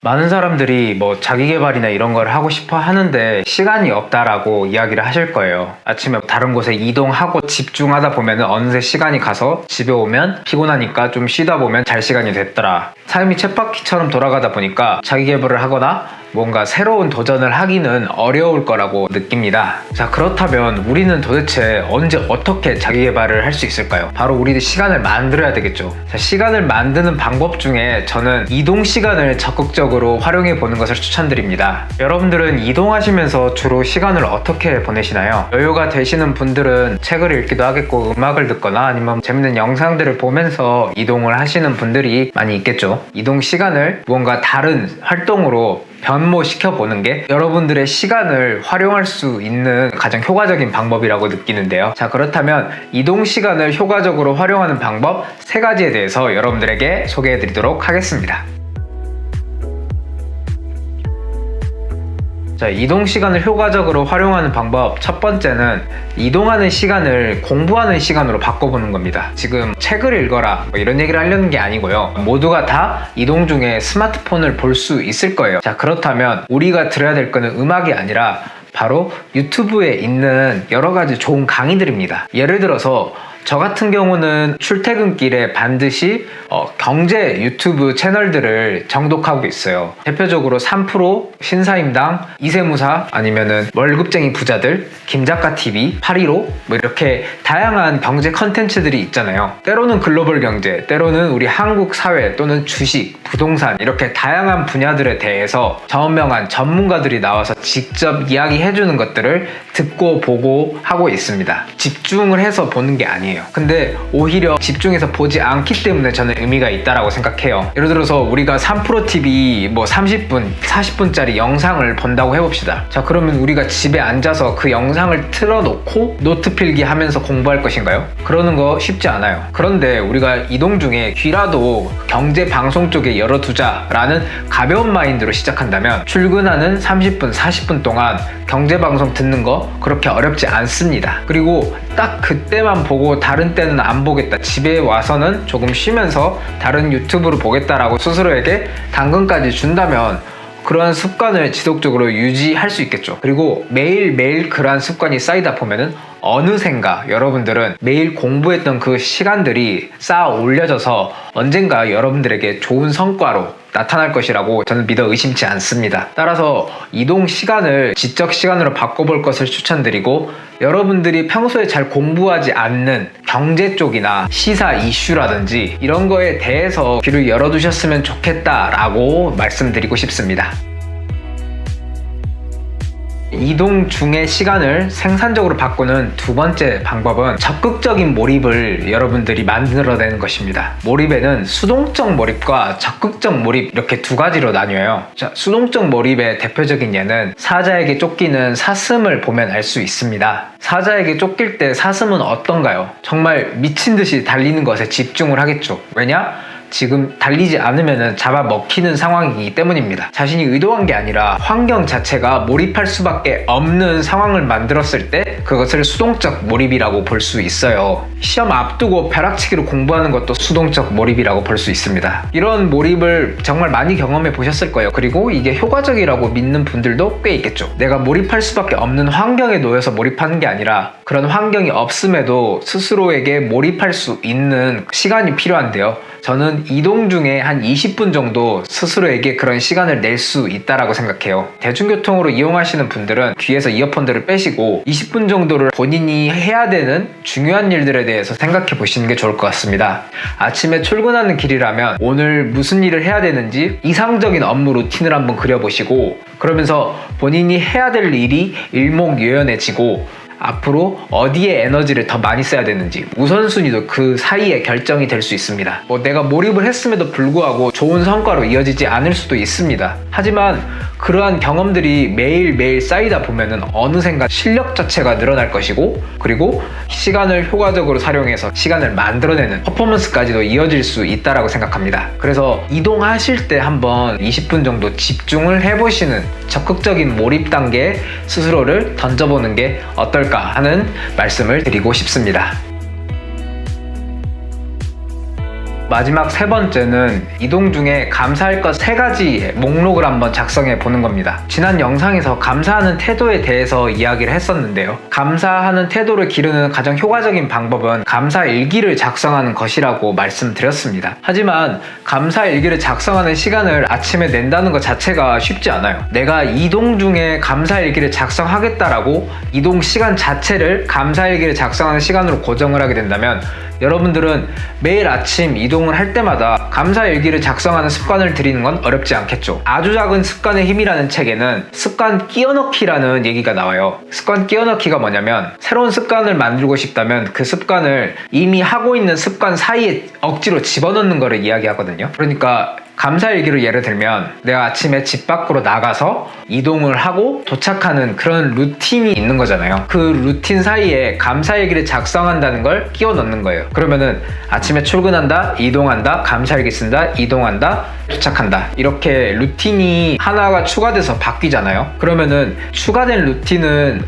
많은 사람들이 뭐 자기계발이나 이런 걸 하고 싶어 하는데 시간이 없다라고 이야기를 하실 거예요. 아침에 다른 곳에 이동하고 집중하다 보면 어느새 시간이 가서 집에 오면 피곤하니까 좀 쉬다 보면 잘 시간이 됐더라. 삶이 쳇바퀴처럼 돌아가다 보니까 자기계발을 하거나 뭔가 새로운 도전을 하기는 어려울 거라고 느낍니다. 자, 그렇다면 우리는 도대체 언제 어떻게 자기계발을 할 수 있을까요? 바로 우리 시간을 만들어야 되겠죠. 자, 시간을 만드는 방법 중에 저는 이동 시간을 적극적으로 활용해 보는 것을 추천드립니다. 여러분들은 이동하시면서 주로 시간을 어떻게 보내시나요? 여유가 되시는 분들은 책을 읽기도 하겠고 음악을 듣거나 아니면 재밌는 영상들을 보면서 이동을 하시는 분들이 많이 있겠죠. 이동 시간을 무언가 다른 활동으로 변모시켜 보는 게 여러분들의 시간을 활용할 수 있는 가장 효과적인 방법이라고 느끼는데요. 자, 그렇다면 이동 시간을 효과적으로 활용하는 방법 3가지에 대해서 여러분들에게 소개해 드리도록 하겠습니다. 자, 이동 시간을 효과적으로 활용하는 방법 첫 번째는 이동하는 시간을 공부하는 시간으로 바꿔보는 겁니다. 지금 책을 읽어라 뭐 이런 얘기를 하려는 게 아니고요. 모두가 다 이동 중에 스마트폰을 볼 수 있을 거예요. 자, 그렇다면 우리가 들어야 될 거는 음악이 아니라 바로 유튜브에 있는 여러 가지 좋은 강의들입니다. 예를 들어서 저 같은 경우는 출퇴근길에 반드시 경제 유튜브 채널들을 정독하고 있어요. 대표적으로 3프로, 신사임당, 이세무사, 아니면은 월급쟁이 부자들, 김작가TV, 815 뭐 이렇게 다양한 경제 컨텐츠들이 있잖아요. 때로는 글로벌 경제, 때로는 우리 한국 사회 또는 주식, 부동산 이렇게 다양한 분야들에 대해서 저명한 전문가들이 나와서 직접 이야기해주는 것들을 듣고 보고 하고 있습니다. 집중을 해서 보는 게 아니에요. 근데 오히려 집중해서 보지 않기 때문에 저는 의미가 있다라고 생각해요. 예를 들어서 우리가 3프로TV 뭐 30분, 40분짜리 영상을 본다고 해봅시다. 자, 그러면 우리가 집에 앉아서 그 영상을 틀어놓고 노트 필기 하면서 공부할 것인가요? 그러는 거 쉽지 않아요. 그런데 우리가 이동 중에 귀라도 경제 방송 쪽에 열어두자라는 가벼운 마인드로 시작한다면 출근하는 30분, 40분 동안 경제 방송 듣는 거 그렇게 어렵지 않습니다. 그리고 딱 그때만 보고 다른 때는 안 보겠다, 집에 와서는 조금 쉬면서 다른 유튜브를 보겠다라고 스스로에게 당근까지 준다면 그러한 습관을 지속적으로 유지할 수 있겠죠. 그리고 매일매일 그러한 습관이 쌓이다 보면은 어느샌가 여러분들은 매일 공부했던 그 시간들이 쌓아 올려져서 언젠가 여러분들에게 좋은 성과로 나타날 것이라고 저는 믿어 의심치 않습니다. 따라서 이동 시간을 지적 시간으로 바꿔볼 것을 추천드리고, 여러분들이 평소에 잘 공부하지 않는 경제 쪽이나 시사 이슈라든지 이런 거에 대해서 귀를 열어두셨으면 좋겠다라고 말씀드리고 싶습니다. 이동 중의 시간을 생산적으로 바꾸는 두 번째 방법은 적극적인 몰입을 여러분들이 만들어내는 것입니다. 몰입에는 수동적 몰입과 적극적 몰입 이렇게 2가지로 나뉘어요. 자, 수동적 몰입의 대표적인 예는 사자에게 쫓기는 사슴을 보면 알 수 있습니다. 사자에게 쫓길 때 사슴은 어떤가요? 정말 미친 듯이 달리는 것에 집중을 하겠죠. 왜냐? 지금 달리지 않으면 잡아먹히는 상황이기 때문입니다. 자신이 의도한 게 아니라 환경 자체가 몰입할 수밖에 없는 상황을 만들었을 때 그것을 수동적 몰입이라고 볼 수 있어요. 시험 앞두고 벼락치기로 공부하는 것도 수동적 몰입이라고 볼 수 있습니다. 이런 몰입을 정말 많이 경험해 보셨을 거예요. 그리고 이게 효과적이라고 믿는 분들도 꽤 있겠죠. 내가 몰입할 수밖에 없는 환경에 놓여서 몰입하는 게 아니라 그런 환경이 없음에도 스스로에게 몰입할 수 있는 시간이 필요한데요. 저는 이동 중에 한 20분 정도 스스로에게 그런 시간을 낼 수 있다라고 생각해요. 대중교통으로 이용하시는 분들은 귀에서 이어폰들을 빼시고 20분 정도를 본인이 해야 되는 중요한 일들에 대해서 생각해 보시는 게 좋을 것 같습니다. 아침에 출근하는 길이라면 오늘 무슨 일을 해야 되는지 이상적인 업무 루틴을 한번 그려보시고, 그러면서 본인이 해야 될 일이 일목요연해지고 앞으로 어디에 에너지를 더 많이 써야 되는지 우선순위도 그 사이에 결정이 될 수 있습니다. 내가 몰입을 했음에도 불구하고 좋은 성과로 이어지지 않을 수도 있습니다. 하지만 그러한 경험들이 매일매일 쌓이다 보면은 어느샌가 실력 자체가 늘어날 것이고, 그리고 시간을 효과적으로 활용해서 시간을 만들어내는 퍼포먼스까지도 이어질 수 있다라고 생각합니다. 그래서 이동하실 때 한번 20분 정도 집중을 해보시는 적극적인 몰입 단계에 스스로를 던져보는 게 어떨까 하는 말씀을 드리고 싶습니다. 마지막 세 번째는 이동 중에 감사할 것 3가지 목록을 한번 작성해 보는 겁니다. 지난 영상에서 감사하는 태도에 대해서 이야기를 했었는데요. 감사하는 태도를 기르는 가장 효과적인 방법은 감사 일기를 작성하는 것이라고 말씀드렸습니다. 하지만 감사 일기를 작성하는 시간을 아침에 낸다는 것 자체가 쉽지 않아요. 내가 이동 중에 감사 일기를 작성하겠다라고 이동 시간 자체를 감사 일기를 작성하는 시간으로 고정을 하게 된다면 여러분들은 매일 아침 이동을 할 때마다 감사 일기를 작성하는 습관을 들이는 건 어렵지 않겠죠. 아주 작은 습관의 힘이라는 책에는 습관 끼워넣기라는 얘기가 나와요. 습관 끼워넣기가 뭐냐면 새로운 습관을 만들고 싶다면 그 습관을 이미 하고 있는 습관 사이에 억지로 집어넣는 거를 이야기하거든요. 그러니까 감사일기를 예를 들면 내가 아침에 집 밖으로 나가서 이동을 하고 도착하는 그런 루틴이 있는 거잖아요. 그 루틴 사이에 감사일기를 작성한다는 걸 끼워 넣는 거예요. 그러면은 아침에 출근한다, 이동한다, 감사일기 쓴다, 이동한다, 도착한다. 이렇게 루틴이 하나가 추가돼서 바뀌잖아요. 그러면은 추가된 루틴은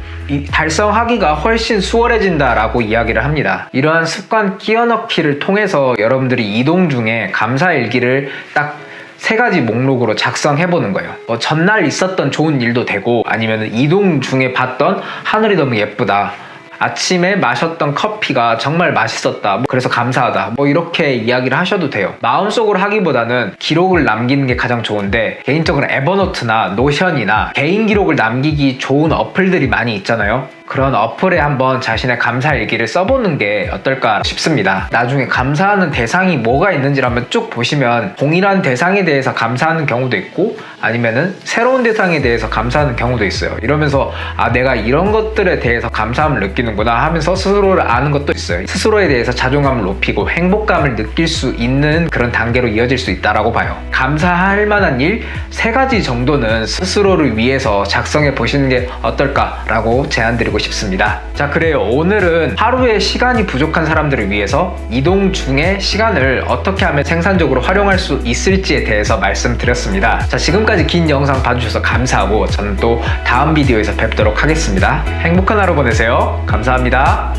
달성하기가 훨씬 수월해진다라고 이야기를 합니다. 이러한 습관 끼워넣기를 통해서 여러분들이 이동 중에 감사일기를 딱 3가지 목록으로 작성해보는 거예요. 전날 있었던 좋은 일도 되고 아니면 이동 중에 봤던 하늘이 너무 예쁘다, 아침에 마셨던 커피가 정말 맛있었다, 그래서 감사하다, 이렇게 이야기를 하셔도 돼요. 마음속으로 하기보다는 기록을 남기는 게 가장 좋은데 개인적으로 에버노트나 노션이나 개인 기록을 남기기 좋은 어플들이 많이 있잖아요. 그런 어플에 한번 자신의 감사 일기를 써보는 게 어떨까 싶습니다. 나중에 감사하는 대상이 뭐가 있는지를 한번 쭉 보시면 동일한 대상에 대해서 감사하는 경우도 있고 아니면은 새로운 대상에 대해서 감사하는 경우도 있어요. 이러면서 내가 이런 것들에 대해서 감사함을 느끼는구나 하면서 스스로를 아는 것도 있어요. 스스로에 대해서 자존감을 높이고 행복감을 느낄 수 있는 그런 단계로 이어질 수 있다라고 봐요. 감사할 만한 일 3가지 정도는 스스로를 위해서 작성해 보시는 게 어떨까라고 제안드리고 싶습니다. 자, 그래요. 오늘은 하루에 시간이 부족한 사람들을 위해서 이동 중에 시간을 어떻게 하면 생산적으로 활용할 수 있을지에 대해서 말씀드렸습니다. 자, 지금까지 긴 영상 봐주셔서 감사하고 저는 또 다음 비디오에서 뵙도록 하겠습니다. 행복한 하루 보내세요. 감사합니다.